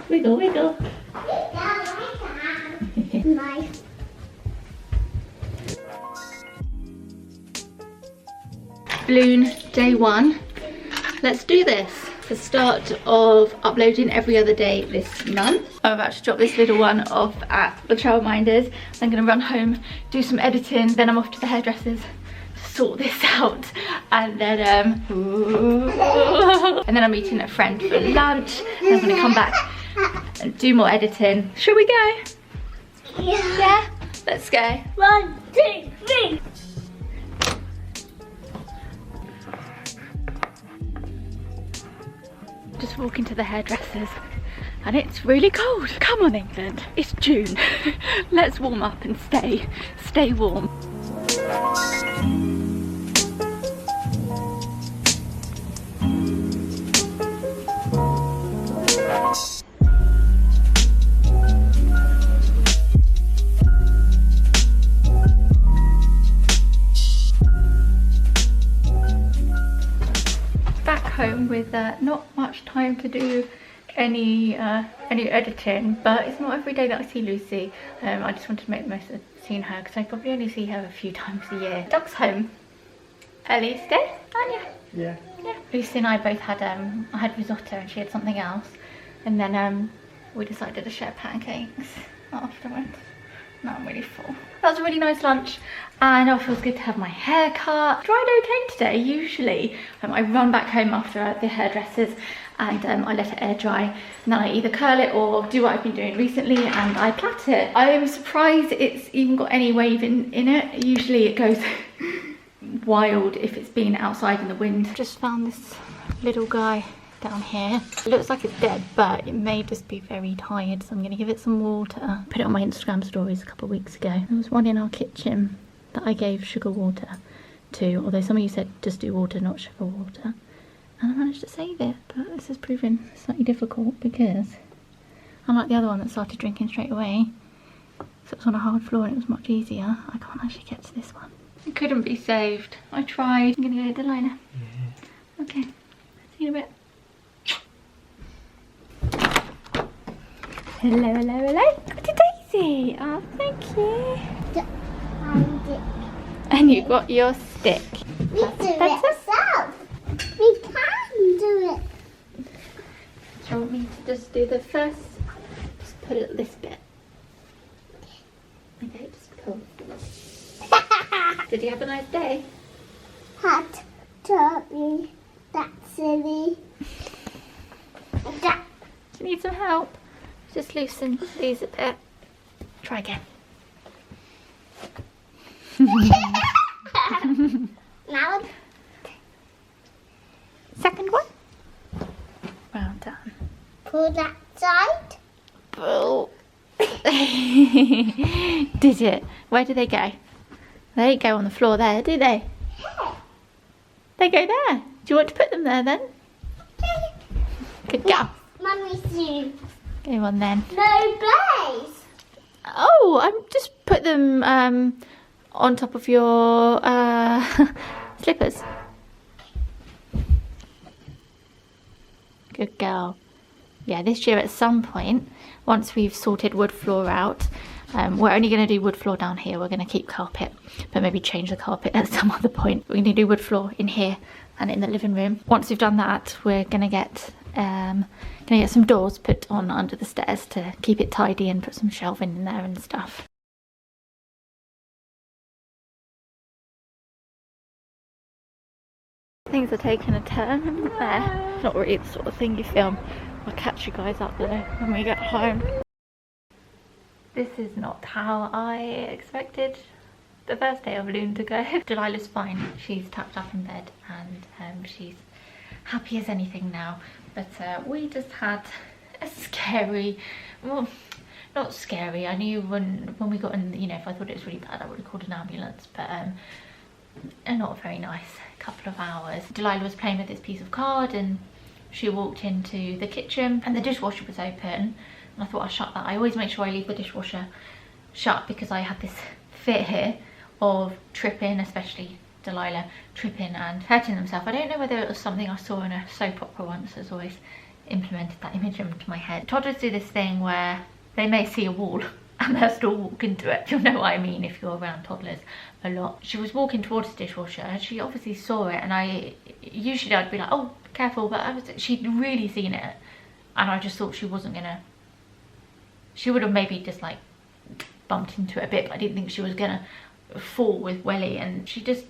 Wiggle, wiggle. Nice. VLUNE day 1. Let's do this. The start of uploading every other day this month. I'm about to drop this little one off at the Childminders. I'm going to run home, do some editing, then I'm off to the hairdressers to sort this out, and then I'm meeting a friend for lunch, and I'm going to come back and do more editing. Shall we go? Yeah. Yeah? Let's go. 1, 2, 3. Just walking to the hairdressers and it's really cold. Come on, England, it's June. Let's warm up and stay warm. Back home with not much time to do any editing, but it's not every day that I see Lucy. I just wanted to make the most of seeing her because I probably only see her a few times a year. Dog's home early today, aren't you? Yeah. Yeah. Lucy and I both had I had risotto and she had something else, and then we decided to share pancakes afterwards. Now I'm really full. That was a really nice lunch, and it feels good to have my hair cut. Dried okay today. Usually I run back home after the hairdressers and I let it air dry, and then I either curl it or do what I've been doing recently and I plait it. I am surprised it's even got any wave in it. Usually it goes wild if it's been outside in the wind. Just found this little guy down here. It looks like it's dead, but it may just be very tired, so I'm going to give it some water. Put it on my Instagram stories a couple of weeks ago. There was one in our kitchen that I gave sugar water to, although some of you said just do water, not sugar water, and I managed to save it. But this has proven slightly difficult because unlike the other one that started drinking straight away, so it was on a hard floor and it was much easier, I can't actually get to this one. It couldn't be saved. I tried. I'm gonna go to Delilah. Yeah. Okay, see you in a bit. Hello, hello, hello. Got a daisy. Oh, thank you. And you got your stick. We do it ourselves. We can do it. Do you want me to just do the first? Just put it this bit. Okay, just pull. Did you have a nice day? Hot, Toby. That's silly. Do you need some help? Just loosen these a bit. Try again. Now, Second one. Well done. pull that side. Pull. Did it? Where do they go? They don't go on the floor there, do they? They go there. Do you want to put them there then? Good girl. Mummy, see. Go on then. No place. Oh, I'm just put them on top of your slippers. Good girl. Yeah, this year at some point, once we've sorted wood floor out, we're only going to do wood floor down here. We're going to keep carpet, but maybe change the carpet at some other point. We're going to do wood floor in here and in the living room. Once we've done that, we're going to get some doors put on under the stairs to keep it tidy and put some shelving in there and stuff. Things are taking a turn, haven't they? Not really the sort of thing you film. I'll catch you guys up there when we get home. This is not how I expected the first day of VLUNE to go. Delilah's fine. She's tucked up in bed and she's happy as anything now. But we just had a scary, well, not scary. I knew when we got in, you know, if I thought it was really bad, I would have called an ambulance. But not very nice couple of hours. Delilah was playing with this piece of card and she walked into the kitchen and the dishwasher was open, and I thought I'll shut that. I always make sure I leave the dishwasher shut because I had this fear of tripping, especially Delilah tripping and hurting themselves. I don't know whether it was something I saw in a soap opera once. There's always implemented that image into my head. Toddlers do this thing where they may see a wall and they'll still walk into it. You'll know what I mean if you're around toddlers a lot. She was walking towards the dishwasher and she obviously saw it, and I'd be like, oh, careful, but she'd really seen it, and I just thought she wasn't gonna, she would have maybe just like bumped into it a bit, but I didn't think she was gonna fall with Welly, and she just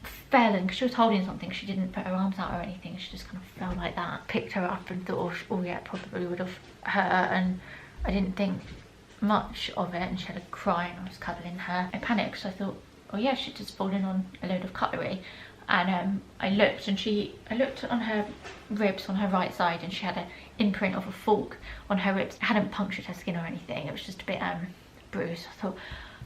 fell, and because she was holding something, she didn't put her arms out or anything, she just kind of fell like that. Picked her up and thought, oh yeah, it probably would have hurt her, and I didn't think much of it, and she had a cry and I was cuddling her. I panicked because I thought, oh yeah, she'd just fallen on a load of cutlery, and I looked, and I looked on her ribs on her right side, and she had an imprint of a fork on her ribs. It hadn't punctured her skin or anything, it was just a bit bruised. I thought,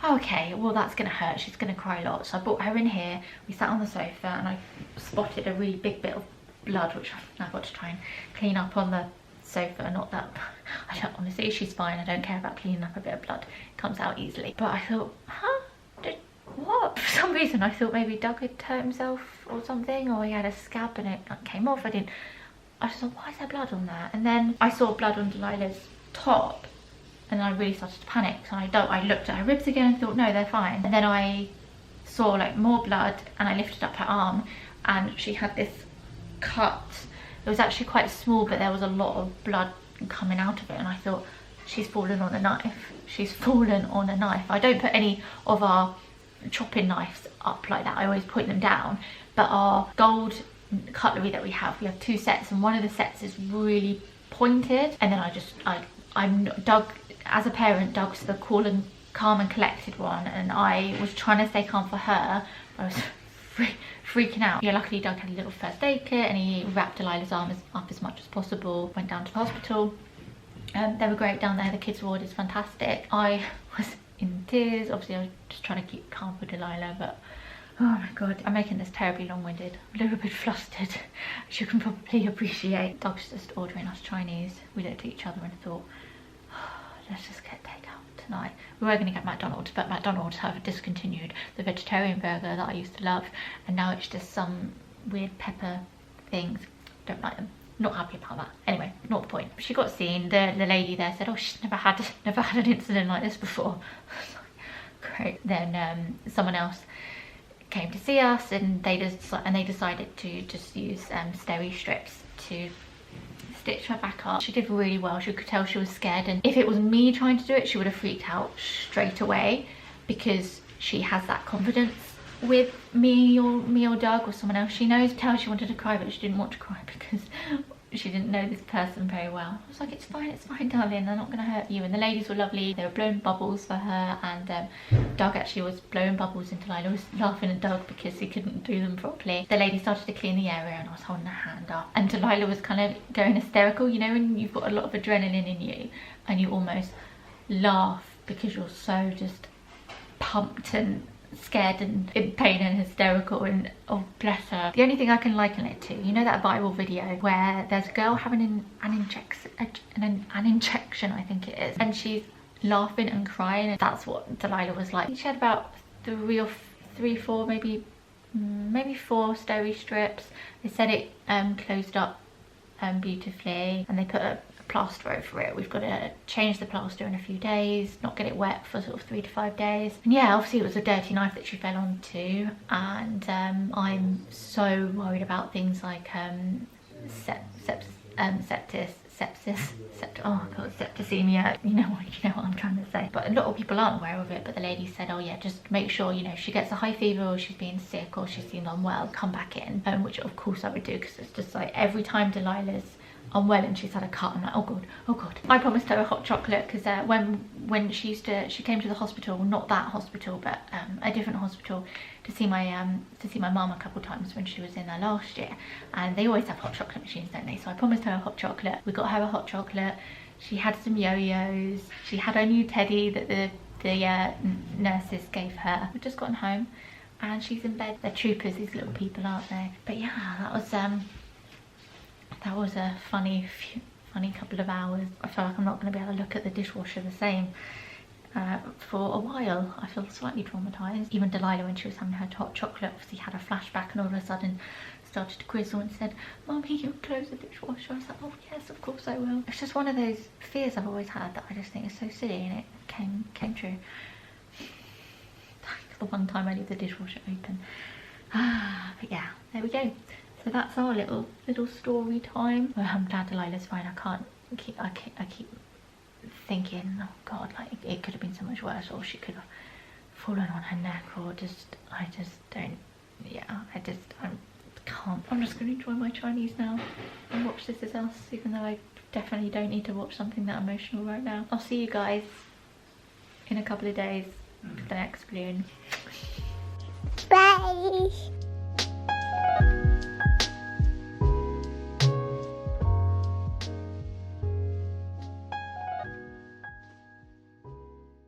oh, okay, well that's gonna hurt, she's gonna cry a lot. So I brought her in here, we sat on the sofa, and I spotted a really big bit of blood, which I've now got to try and clean up on the sofa. Not that honestly, she's fine, I don't care about cleaning up a bit of blood, it comes out easily. But I thought, what? For some reason I thought maybe Doug had hurt himself or something, or he had a scab and it came off. I just thought, why is there blood on there? And then I saw blood on Delilah's top, and I really started to panic. So I looked at her ribs again and thought, no, they're fine. And then I saw like more blood, and I lifted up her arm, and she had this cut. It was actually quite small, but there was a lot of blood coming out of it, and I thought, she's fallen on a knife. She's fallen on a knife. I don't put any of our chopping knives up like that, I always point them down, but our gold cutlery that we have 2 sets, and one of the sets is really pointed, and then I'm Doug, as a parent, Doug's the cool and calm and collected one, and I was trying to stay calm for her. I was freaking out. Yeah, luckily Doug had a little first aid kit, and he wrapped Delilah's arm up as much as possible. Went down to the hospital. They were great down there. The kids' ward is fantastic. I was in tears. Obviously I was just trying to keep calm for Delilah, but oh my god, I'm making this terribly long-winded, a little bit flustered, as you can probably appreciate. Dog's just ordering us Chinese. We looked at each other and thought, oh, let's just get takeout tonight. We were going to get McDonald's, but McDonald's have discontinued the vegetarian burger that I used to love, and now it's just some weird pepper things. Don't like them. Not happy about that. Anyway, not the point. She got seen. The lady there said, oh, she's never had an incident like this before. Great. Then someone else came to see us, and they decided to just use steri strips to stitch her back up. She did really well. She could tell she was scared, and if it was me trying to do it, she would have freaked out straight away, because she has that confidence with me or Doug or someone else she knows. Tell she wanted to cry, but she didn't want to cry because she didn't know this person very well. I was like, it's fine darling, they're not going to hurt you. And the ladies were lovely. They were blowing bubbles for her, and Doug actually was blowing bubbles, and Delilah was laughing at Doug because he couldn't do them properly. The lady started to clean the area, and I was holding her hand up, and Delilah was kind of going hysterical, you know, when you've got a lot of adrenaline in you and you almost laugh because you're so just pumped and scared and in pain and hysterical, and oh bless her. The only thing I can liken it to, you know that viral video where there's a girl having an injection, I think it is, and she's laughing and crying, and that's what Delilah was like. She had about three, four, maybe 4 steri strips. They said it closed up beautifully, and they put a plaster over it. We've got to change the plaster in a few days, not get it wet for sort of 3 to 5 days. And yeah, obviously it was a dirty knife that she fell onto, and I'm so worried about things like septicemia, you know what I'm trying to say. But a lot of people aren't aware of it, but the lady said, oh yeah, just make sure, you know, if she gets a high fever or she's being sick or she seems unwell, come back in, which of course I would do, because it's just like every time Delilah's unwell and she's had a cut, I'm like, oh god. I promised her a hot chocolate, because when she came to the hospital, not that hospital, but a different hospital, to see my mum a couple times when she was in there last year, and they always have hot chocolate machines, don't they? So I promised her a hot chocolate. We got her a hot chocolate. She had some yo-yos. She had her new teddy that the nurses gave her. We've just gotten home and she's in bed. They're troopers, these little people, aren't they? But yeah, that was a funny couple of hours. I feel like I'm not going to be able to look at the dishwasher the same for a while. I feel slightly traumatised. Even Delilah, when she was having her hot chocolate, obviously had a flashback and all of a sudden started to grizzle and said, "Mummy, you'll close the dishwasher." I was like, "Oh yes, of course I will." It's just one of those fears I've always had that I just think is so silly, and it came true. The one time I leave the dishwasher open. But yeah, there we go. So that's our little story time. Well, I'm glad Delilah's fine. I keep thinking, oh god, like it could have been so much worse, or she could have fallen on her neck, or I can't. I'm just going to enjoy my Chinese now and watch This Is Us, even though I definitely don't need to watch something that emotional right now. I'll see you guys in a couple of days for the next VLUNE. Bye.